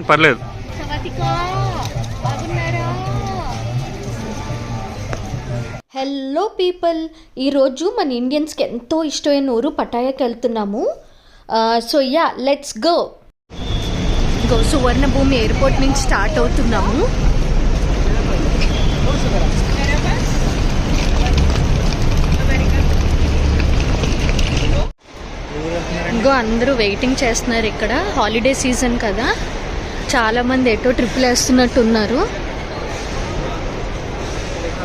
పర్లేదు. Hello people, ఈరోజు మన ఇండియన్స్కి ఎంతో ఇష్టమైన ఊరు పటాయాకి వెళ్తున్నాము. So yeah, let's go. Suvarnabhumi airport నుంచి స్టార్ట్ అవుతున్నాము. ఇంకో అందరూ వెయిటింగ్ చేస్తున్నారు. ఇక్కడ హాలిడే సీజన్ కదా, చాలామంది ఎటో ట్రిప్లు వేస్తున్నట్టున్నారు.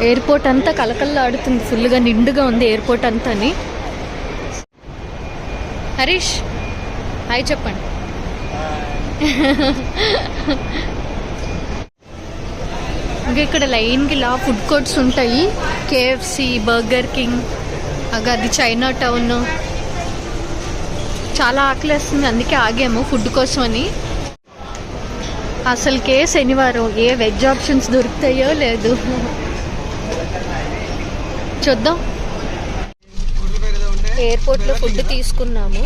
ఎయిర్పోర్ట్ అంతా కలకల్లాడుతుంది, ఫుల్గా నిండుగా ఉంది ఎయిర్పోర్ట్ అంతాని. హరీష్ హాయ్ చెప్పండి. ఇంకా ఇక్కడ లైన్కి ఇలా ఫుడ్ కోర్ట్స్ ఉంటాయి. కేఎఫ్సి, బర్గర్ కింగ్, అది చైనా టౌన్. చాలా ఆకలిస్తుంది, అందుకే ఆగాము ఫుడ్ కోసం అని. అసలుకే శనివారం ఏ వెజ్ ఆప్షన్స్ దొరుకుతాయో లేదు, చూద్దాం. ఎయిర్పోర్ట్లో ఫుడ్ తీసుకున్నాము.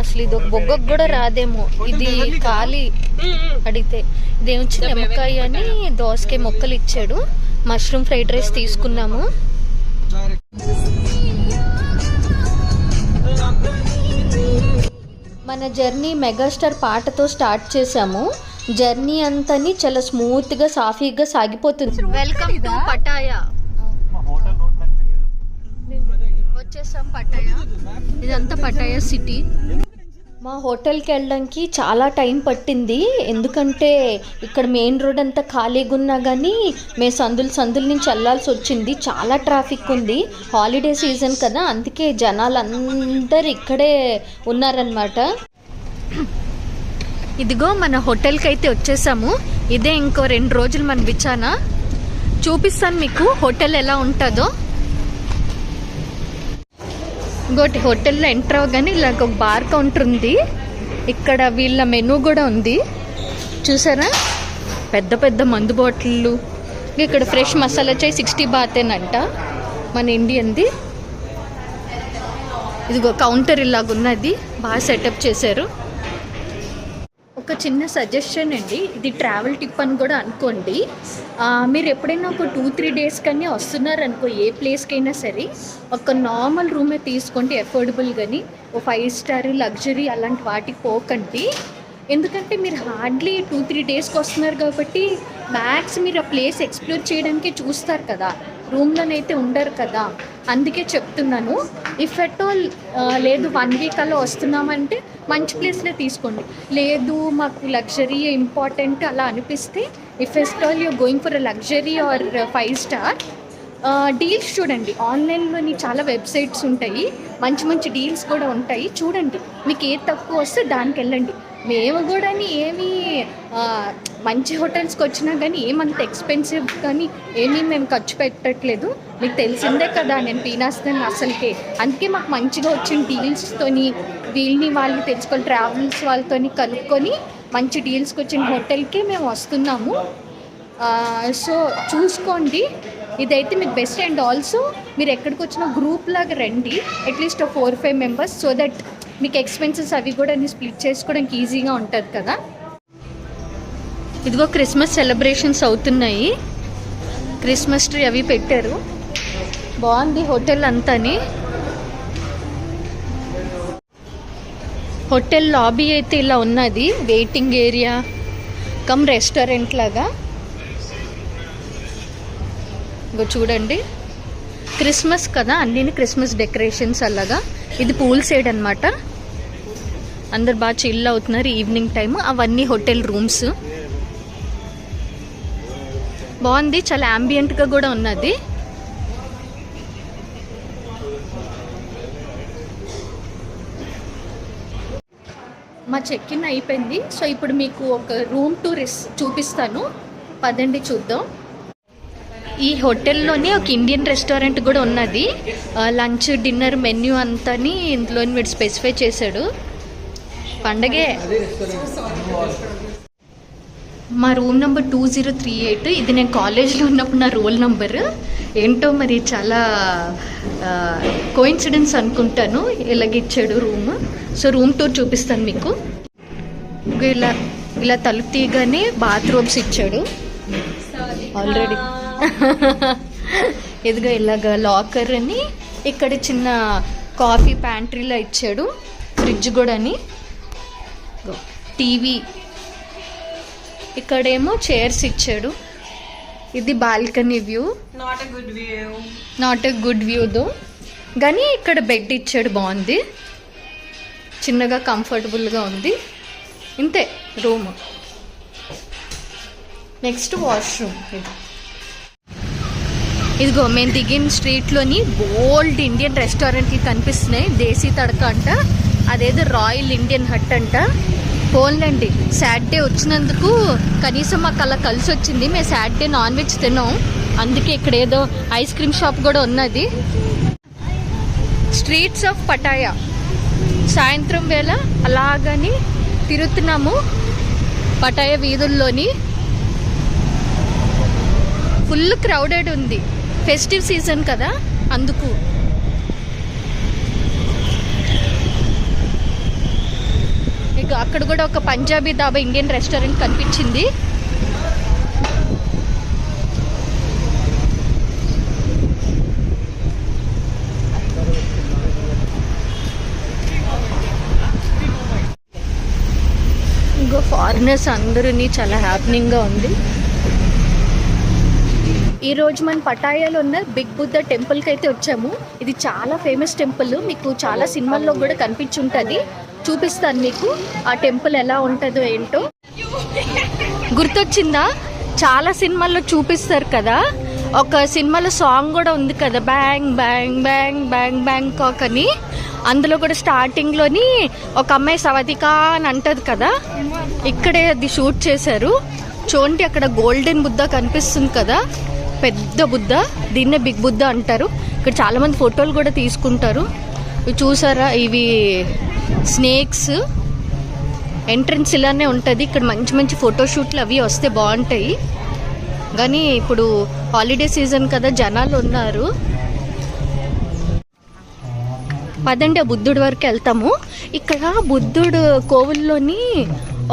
అసలు ఇది ఒక బొగ్గకు కూడా రాదేమో, ఇది ఖాళీ. అడిగితే ఇదేమొచ్చి నిమ్మకాయ అని దోసకాయ మొక్కలు ఇచ్చాడు. మష్రూమ్ ఫ్రైడ్ రైస్ తీసుకున్నాము. మన జర్నీ మెగాస్టార్ పాటతో స్టార్ట్ చేసాము. జర్నీ అంతని చాలా స్మూత్గా సాఫీగా సాగిపోతుంది. Welcome to Pattaya. వచ్చేసాం పటాయా. ఇదంతా పటాయా సిటీ. మా హోటల్కి వెళ్ళడానికి చాలా టైం పట్టింది, ఎందుకంటే ఇక్కడ మెయిన్ రోడ్ అంతా ఖాళీగా ఉన్నా కానీ మేము సందుల నుంచి వెళ్ళాల్సి వచ్చింది. చాలా ట్రాఫిక్ ఉంది, హాలిడే సీజన్ కదా, అందుకే జనాలు అందరు ఇక్కడే ఉన్నారనమాట. ఇదిగో మన హోటల్కి అయితే వచ్చేసాము. ఇదే ఇంకో 2 రోజులు మన బిచానా. చూపిస్తాను మీకు హోటల్ ఎలా ఉంటుందో. ఇంకోటి, హోటల్లో ఎంటర్ అవ్వగానే ఇలాగ ఒక బార్ కౌంటర్ ఉంది. ఇక్కడ వీళ్ళ మెనూ కూడా ఉంది, చూసారా? పెద్ద పెద్ద మందు బాటిళ్ళు. ఇక్కడ ఫ్రెష్ మసాలా చాయ్ 60 బాతేనంట, మన ఇండియన్ది. ఇదిగో కౌంటర్ ఇలాగున్నది, బాగా సెటప్ చేశారు. ఒక చిన్న సజెషన్ అండి, ఇది ట్రావెల్ టిప్ అని కూడా అనుకోండి. మీరు ఎప్పుడైనా ఒక 2-3 డేస్ కానీ వస్తున్నారనుకో, ఏ ప్లేస్కైనా సరే ఒక నార్మల్ రూమే తీసుకోండి, అఫోర్డబుల్. కానీ ఓ 5 స్టార్ లగ్జరీ అలాంటి వాటికి పోకండి. ఎందుకంటే మీరు హార్డ్లీ 2-3 డేస్కి వస్తున్నారు కాబట్టి మ్యాక్స్ మీరు ఆ ప్లేస్ ఎక్స్ప్లోర్ చేయడానికే చూస్తారు కదా, రూమ్లోనైతే ఉండరు కదా. అందుకే చెప్తున్నాను. ఇఫ్ ఎట్ ఆల్ లేదు 1 వీక్ అలా వస్తున్నామంటే మంచి ప్లేస్లే తీసుకోండి. లేదు మాకు లగ్జరీ ఇంపార్టెంట్ అలా అనిపిస్తే, if at all you're going for a luxury or 5 star, deals చూడండి. ఆన్లైన్లోని చాలా వెబ్సైట్స్ ఉంటాయి, మంచి మంచి డీల్స్ కూడా ఉంటాయి. చూడండి, మీకు ఏది తక్కువ వస్తే దానికి వెళ్ళండి. మేము కూడా ఏమీ మంచి హోటల్స్కి వచ్చినా కానీ ఏమంత ఎక్స్పెన్సివ్ కానీ ఏమీ మేము ఖర్చు పెట్టట్లేదు. మీకు తెలిసిందే కదా, నేను పీనాస్తాను అసలుకే. అందుకే మాకు మంచిగా వచ్చిన డీల్స్తోని వాళ్ళని తెలుసుకొని ట్రావెల్స్ వాళ్ళతోని కనుక్కొని మంచి డీల్స్కి వచ్చిన హోటల్కే మేము వస్తున్నాము. సో చూసుకోండి, ఇదైతే మీకు బెస్ట్. అండ్ ఆల్సో మీరు ఎక్కడికి వచ్చినా గ్రూప్ లాగా రండి, అట్లీస్ట్ 4-5 మెంబర్స్, సో దట్ మీకు ఎక్స్పెన్సెస్ అవి కూడా స్ప్లిట్ చేసుకోవడానికి ఈజీగా ఉంటుంది కదా. ఇదిగో క్రిస్మస్ సెలబ్రేషన్స్ అవుతున్నాయి, క్రిస్మస్ ట్రీ అవి పెట్టారు. బాగుంది హోటల్ అంతాని. హోటల్ లాబీ అయితే ఇలా ఉన్నది, వెయిటింగ్ ఏరియా కమ్ రెస్టారెంట్ లాగా. ఇగో చూడండి, క్రిస్మస్ కదా, అన్ని క్రిస్మస్ డెకరేషన్స్ అలాగా. ఇది పూల్ సైడ్ అనమాట, అందరు బాగా చిల్ అవుతున్నారు ఈవినింగ్ టైం. అవన్నీ హోటల్ రూమ్స్. బాగుంది, చాలా అంబియంట్గా కూడా ఉన్నది. మా చెక్ ఇన్ అయిపోయింది. సో ఇప్పుడు మీకు ఒక రూమ్ టూర్ చూపిస్తాను, పదండి చూద్దాం. ఈ హోటల్లోనే ఒక ఇండియన్ రెస్టారెంట్ కూడా ఉన్నది. లంచ్ డిన్నర్ మెన్యూ అంతాని ఇందులో వీడు స్పెసిఫై చేశాడు. పండగే. మా రూమ్ నెంబర్ 2038. ఇది నేను కాలేజ్లో ఉన్నప్పుడు నా రోల్ నెంబర్. ఏంటో మరి చాలా కోయిన్సిడెన్స్ అనుకుంటాను, ఇలాగిచ్చాడు రూమ్. సో రూమ్ టూర్ చూపిస్తాను మీకు. ఇలా ఇలా తలుపు తీయగానే బాత్రూమ్స్ ఇచ్చాడు ఆల్రెడీ. ఇదిగో ఇలాగ లాకర్ అని, ఇక్కడ చిన్న కాఫీ ప్యాంట్రీలో ఇచ్చాడు, ఫ్రిడ్జ్ కూడా అని, టీవీ, ఇక్కడేమో చైర్స్ ఇచ్చాడు. ఇది balcony view, not a good view though, కానీ ఇక్కడ బెడ్ ఇచ్చాడు, బాగుంది, చిన్నగా కంఫర్టబుల్గా ఉంది. ఇంతే రూమ్. Next washroom. ఇదిగో మేము దిగిన స్ట్రీట్లోని బోల్డ్ ఇండియన్ రెస్టారెంట్లు కనిపిస్తున్నాయి. దేశీ తడక అంట, అదేదో రాయల్ ఇండియన్ హట్ అంట. పోన్లండి, సాటర్డే వచ్చినందుకు కనీసం మాకు అలా కలిసి వచ్చింది. మేము సాటర్డే నాన్ వెజ్ తిన్నాం, అందుకే ఇక్కడ ఏదో ఐస్ క్రీమ్ షాప్ కూడా ఉన్నది. Streets of Pattaya. సాయంత్రం వేళ అలాగని తిరుగుతున్నాము పటాయా వీధుల్లోని. ఫుల్ క్రౌడెడ్ ఉంది, ఫెస్టివ్ సీజన్ కదా అందుకు. ఇక అక్కడ కూడా ఒక పంజాబీ దాబా ఇండియన్ రెస్టారెంట్ కనిపించింది. ఇంకో ఫారినర్స్ అందరూని చాలా హ్యాపీనింగ్గా ఉంది. ఈరోజు మన పటాయాలో ఉన్న బిగ్ బుద్ధ టెంపుల్కి అయితే వచ్చాము. ఇది చాలా ఫేమస్ టెంపుల్, మీకు చాలా సినిమాల్లో కూడా కనిపించుంటుంది. చూపిస్తాను మీకు ఆ టెంపుల్ ఎలా ఉంటుందో ఏంటో. గుర్తొచ్చిందా, చాలా సినిమాల్లో చూపిస్తారు కదా, ఒక సినిమాలో సాంగ్ కూడా ఉంది కదా, bang bang bang bang Bangkok అని. అందులో కూడా స్టార్టింగ్లోని ఒక అమ్మాయి సవతికా అని అంటది కదా, ఇక్కడే అది షూట్ చేశారు. చూడండి, అక్కడ గోల్డెన్ బుద్ధ కనిపిస్తుంది కదా, పెద్ద బుద్ధ, దీన్నే బిగ్ బుద్ధ అంటారు. ఇక్కడ చాలా మంది ఫోటోలు కూడా తీసుకుంటారు. చూసారా, ఇవి స్నేక్స్. ఎంట్రన్స్ ఇలానే ఉంటుంది. ఇక్కడ మంచి మంచి ఫోటోషూట్లు అవి వస్తే బాగుంటాయి, కానీ ఇప్పుడు హాలిడే సీజన్ కదా, జనాలు ఉన్నారు. పదండి, బుద్ధుడి వరకు వెళ్తాము. ఇక్కడ బుద్ధుడు కోవిల్లోని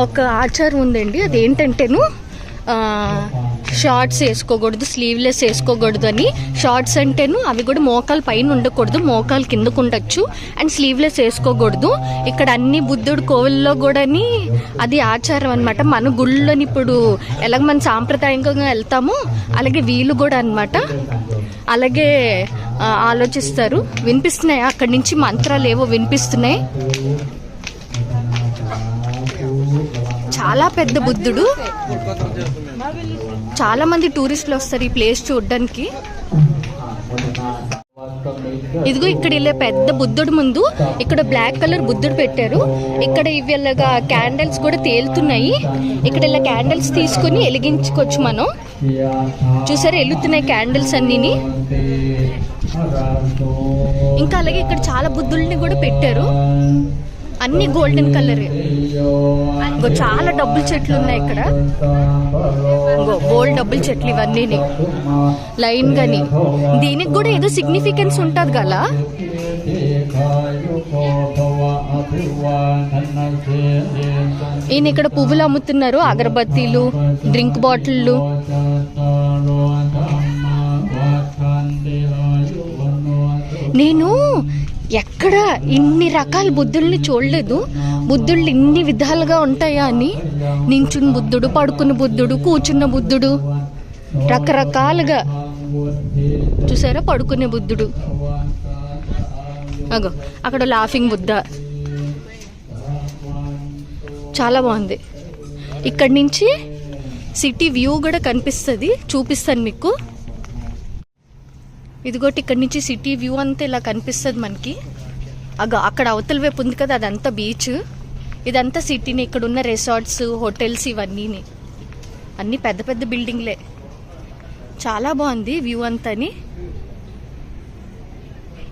ఒక ఆచారం ఉందండి, అదేంటంటేను షార్ట్స్ వేసుకోకూడదు, స్లీవ్లెస్ వేసుకోకూడదు అని. షార్ట్స్ అంటేను అవి కూడా మోకాలు పైన ఉండకూడదు, మోకాలు కిందకు ఉండొచ్చు, అండ్ స్లీవ్లెస్ వేసుకోకూడదు. ఇక్కడ అన్ని బుద్ధుడు కోవిల్లో కూడా అది ఆచారం అనమాట. మన గుళ్ళోని ఇప్పుడు ఎలాగ మన సాంప్రదాయంగా వెళ్తామో అలాగే వీళ్ళు కూడా అనమాట అలాగే ఆలోచిస్తారు. వినిపిస్తున్నాయి అక్కడి నుంచి మంత్రాలు ఏవో వినిపిస్తున్నాయి. చాలా పెద్ద బుద్ధుడు, చాలా మంది టూరిస్టులు వస్తారు ఈ ప్లేస్ చూడడానికి. ఇదిగో ఇక్కడ ఇలా పెద్ద బుద్ధుడు ముందు ఇక్కడ బ్లాక్ కలర్ బుద్ధుడు పెట్టారు. ఇక్కడ ఇవిగా క్యాండిల్స్ కూడా తేలుతున్నాయి. ఇక్కడ ఇలా క్యాండిల్స్ తీసుకుని వెలిగించుకోవచ్చు మనం. చూసారా, వెలుగుతున్నాయి క్యాండిల్స్ అన్నిని. ఇంకా అలాగే ఇక్కడ చాలా బుద్ధుల్ని కూడా పెట్టారు, అన్ని గోల్డెన్ కలర్. ఇంకో చాలా డబ్బుల చెట్లు ఉన్నాయి ఇక్కడ, ఇంకో గోల్డ్ డబ్బుల చెట్లు ఇవన్నీ లైన్ గాని. దీనికి కూడా ఏదో సిగ్నిఫికెన్స్ ఉంటుంది కదా. ఈయన ఇక్కడ పువ్వులు అమ్ముతున్నారు, అగరబత్తీలు, డ్రింక్ బాటిళ్ళు. నేను ఎక్కడ ఇన్ని రకాల బుద్ధుల్ని చూడలేదు. బుద్ధుళ్ళు ఇన్ని విధాలుగా ఉంటాయా అని. నించున్న బుద్ధుడు, పడుకున్న బుద్ధుడు, కూర్చున్న బుద్ధుడు, రకరకాలుగా. చూసారా, పడుకునే బుద్ధుడు. అగో అక్కడ లాఫింగ్ బుద్ధ, చాలా బాగుంది. ఇక్కడి నుంచి సిటీ వ్యూ కూడా కనిపిస్తుంది, చూపిస్తాను మీకు. ఇదిగోటి ఇక్కడ నుంచి సిటీ వ్యూ అంతా ఇలా కనిపిస్తుంది మనకి. అక్కడ అవతల వైపు ఉంది కదా, అదంతా బీచ్. ఇదంతా సిటీని. ఇక్కడ ఉన్న రిసార్ట్స్, హోటల్స్ ఇవన్నీ అన్నీ పెద్ద పెద్ద బిల్డింగ్లే. చాలా బాగుంది వ్యూ అంతాని.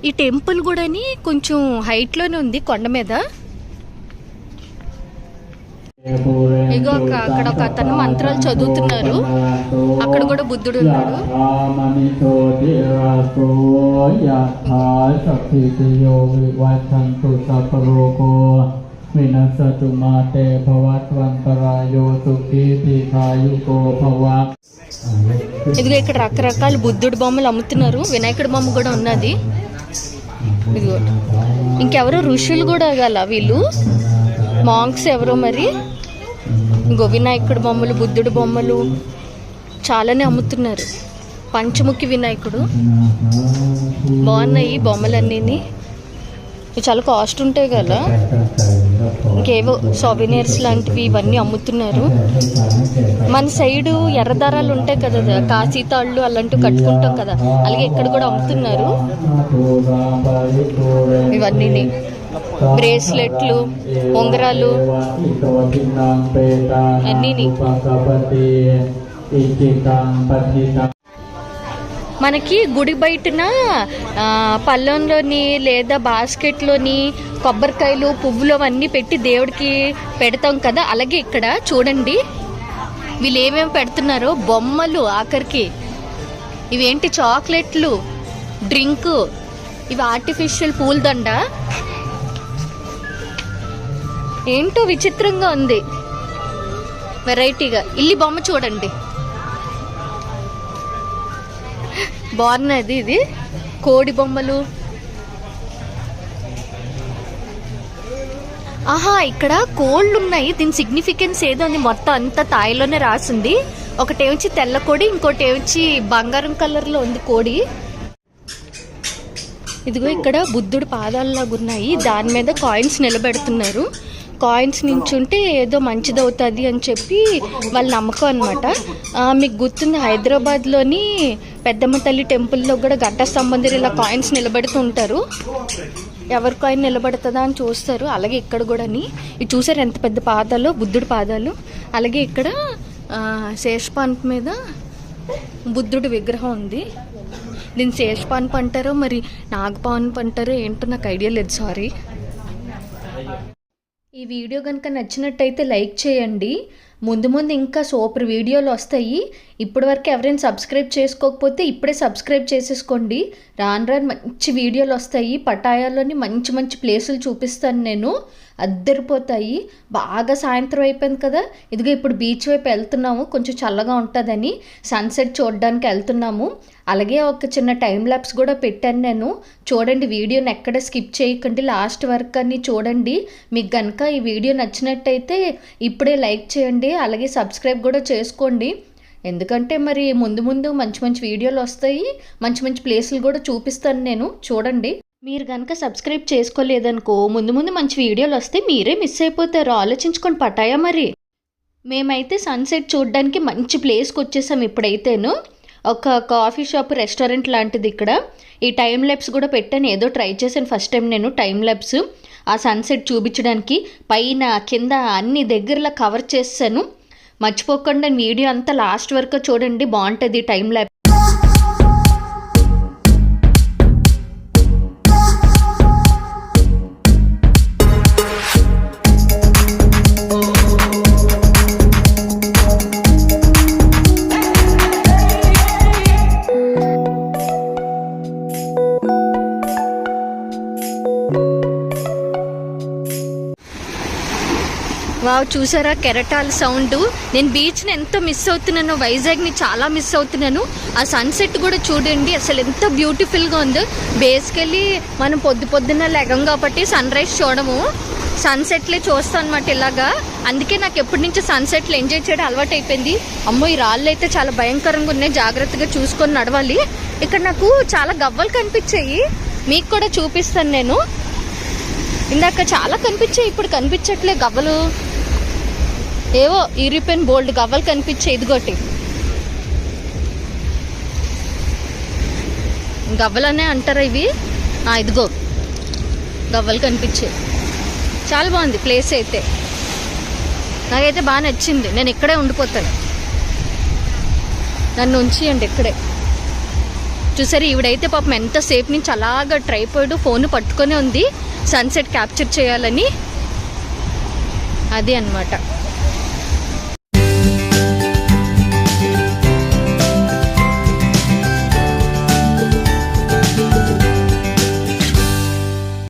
ఈ టెంపుల్ కూడా కొంచెం హైట్లోనే ఉంది, కొండ మీద. ఇగో అక్కడ ఒక అతను మంత్రాలు చదువుతున్నారు, అక్కడ కూడా బుద్ధుడు ఉన్నాడు. วินัสตุมาเตภวัตวันตรายโยสุขีทีขายุโกภวะ. ఇదిగో ఇక్కడ రకరకాల బుద్ధుడి బొమ్మలు అమ్ముతున్నారు. వినాయకుడి బొమ్మ కూడా ఉన్నది. ఇదిగో ఇంకెవరో ఋషులు కూడా గల వీళ్ళు మాంక్స్ ఎవరో మరి. ఇంకో వినాయకుడి బొమ్మలు, బుద్ధుడి బొమ్మలు చాలానే అమ్ముతున్నారు. పంచముఖి వినాయకుడు బాగున్నాయి బొమ్మలన్నీ. ఇవి చాలా కాస్ట్ ఉంటాయి కదా. ఇంకేవో సోవెనియర్స్ లాంటివి ఇవన్నీ అమ్ముతున్నారు. మన సైడు ఎర్రదారాలు ఉంటాయి కదా, కాశీతాళ్ళు అలాంటివి కట్టుకుంటాం కదా, అలాగే ఇక్కడ కూడా అమ్ముతున్నారు. ఇవన్నీ బ్రేస్లెట్లు, ఉంగరాలు అన్నీ. మనకి గుడి బయటన పళ్ళంలోని లేదా బాస్కెట్లోని కొబ్బరికాయలు, పువ్వులు అవన్నీ పెట్టి దేవుడికి పెడతాం కదా, అలాగే ఇక్కడ చూడండి వీళ్ళు ఏమేమి పెడుతున్నారో. బొమ్మలు, ఆఖరికి ఇవేంటి చాక్లెట్లు, డ్రింకు, ఇవి ఆర్టిఫిషియల్ పూలదండ. ఏంటో విచిత్రంగా ఉంది, వెరైటీగా. ఇల్లి బొమ్మ చూడండి, బాగున్నది. ఇది కోడి బొమ్మలు. ఆహా, ఇక్కడ కోళ్ళు ఉన్నాయి. దీని సిగ్నిఫికెన్స్ ఏదో ఉంది. మొత్తం అంతా తాయిలోనే రాసింది. ఒకటేమిచ్చి తెల్ల కోడి, ఇంకోటి ఏమిచ్చి బంగారం కలర్లో ఉంది కోడి. ఇదిగో ఇక్కడ బుద్ధుడు పాదాలలాగా ఉన్నాయి. దాని మీద కాయిన్స్ నిలబెడుతున్నారు. కాయిన్స్ నించుంటే ఏదో మంచిదవుతుంది అని చెప్పి వాళ్ళ నమ్మకం అనమాట. మీకు గుర్తుంది, హైదరాబాద్లోని పెద్దమ్మ తల్లి టెంపుల్లో కూడా గంట స్తంభం దగ్గర ఇలా కాయిన్స్ నిలబెడుతూ ఉంటారు. ఎవరి కాయిన్ నిలబడుతుందా అని చూస్తారు. అలాగే ఇక్కడ కూడా ఇది చూసారు ఎంత పెద్ద పాదాలు, బుద్ధుడి పాదాలు. అలాగే ఇక్కడ శేషపాన్పు మీద బుద్ధుడి విగ్రహం ఉంది. దీన్ని శేషపాన్పు అంటారో మరి నాగపాన్పు అంటారో ఏంటో నాకు ఐడియా లేదు, సారీ. ఈ వీడియో కనుక నచ్చినట్టయితే లైక్ చేయండి. ముందు ఇంకా సూపర్ వీడియోలు వస్తాయి. ఇప్పటివరకు ఎవరైనా సబ్స్క్రైబ్ చేసుకోకపోతే ఇప్పుడే సబ్స్క్రైబ్ చేసేసుకోండి. రాను మంచి వీడియోలు వస్తాయి. పటాయాలోని మంచి మంచి ప్లేసులు చూపిస్తాను నేను, అద్దరిపోతాయి. బాగా సాయంత్రం అయిపోయింది కదా, ఇదిగో ఇప్పుడు బీచ్ వైపు వెళ్తున్నాము. కొంచెం చల్లగా ఉంటుందని సన్సెట్ చూడడానికి వెళ్తున్నాము. అలాగే ఒక చిన్న టైం ల్యాప్స్ కూడా పెట్టాను నేను, చూడండి. వీడియోని ఎక్కడ స్కిప్ చేయకండి, లాస్ట్ వరకు అన్నీ చూడండి. మీకు కనుక ఈ వీడియో నచ్చినట్టయితే ఇప్పుడే లైక్ చేయండి, అలాగే సబ్స్క్రైబ్ కూడా చేసుకోండి. ఎందుకంటే మరి ముందు మంచి మంచి వీడియోలు వస్తాయి, మంచి మంచి ప్లేసులు కూడా చూపిస్తాను నేను, చూడండి. మీరు కనుక సబ్స్క్రైబ్ చేసుకోలేదనుకో ముందు మంచి వీడియోలు వస్తే మీరే మిస్ అయిపోతారు. ఆలోచించుకొని పటాయా మరి. మేమైతే సన్సెట్ చూడడానికి మంచి ప్లేస్కి వచ్చేసాం ఇప్పుడైతేను. ఒక కాఫీ షాప్, రెస్టారెంట్ లాంటిది ఇక్కడ. ఈ టైం ల్యాప్స్ కూడా పెట్టాను, ఏదో ట్రై చేశాను ఫస్ట్ టైం నేను టైం ల్యాప్స్. ఆ సన్సెట్ చూపించడానికి పైన కింద అన్ని దగ్గరలా కవర్ చేశాను. మర్చిపోకుండా వీడియో అంతా లాస్ట్ వరకు చూడండి, బాగుంటుంది టైం ల్యాప్. వావ్, చూసారా కెరటాల సౌండ్. నేను బీచ్ని ఎంతో మిస్ అవుతున్నాను, వైజాగ్ని చాలా మిస్ అవుతున్నాను. ఆ సన్సెట్ కూడా చూడండి అసలు ఎంత బ్యూటిఫుల్గా ఉందో. బేసికలీ మనం పొద్దున్న లెగం కాబట్టి సన్ రైజ్ చూడము, సన్సెట్లే చూస్తాం అనమాట ఇలాగా. అందుకే నాకు ఎప్పటి నుంచి సన్సెట్లు ఎంజాయ్ చేయడం అలవాటు అయిపోయింది. అమ్మో, ఈ రాళ్ళు అయితే చాలా భయంకరంగా ఉన్నాయి, జాగ్రత్తగా చూసుకొని నడవాలి. ఇక్కడ నాకు చాలా గవ్వలు కనిపించాయి, మీకు కూడా చూపిస్తాను నేను. ఇందాక చాలా కనిపించాయి, ఇప్పుడు కనిపించట్లే గవ్వలు. ఏవో యూరోపియన్ బోల్డ్ గవ్వలు కనిపించాయి. ఇదిగోటి గవ్వలనే అంటారా ఇవి? ఇదిగో గవ్వలు కనిపించాయి. చాలా బాగుంది ప్లేస్ అయితే, నాకైతే బాగా నచ్చింది. నేను ఇక్కడే ఉండిపోతాను, నన్ను ఉంచియండి ఇక్కడే. చూసారు, ఈవిడైతే పాపం ఎంతసేపు నుంచి అలాగా ట్రైపాడ్ ఫోన్ పట్టుకొని ఉంది సన్సెట్ క్యాప్చర్ చేయాలని. అది అన్నమాట.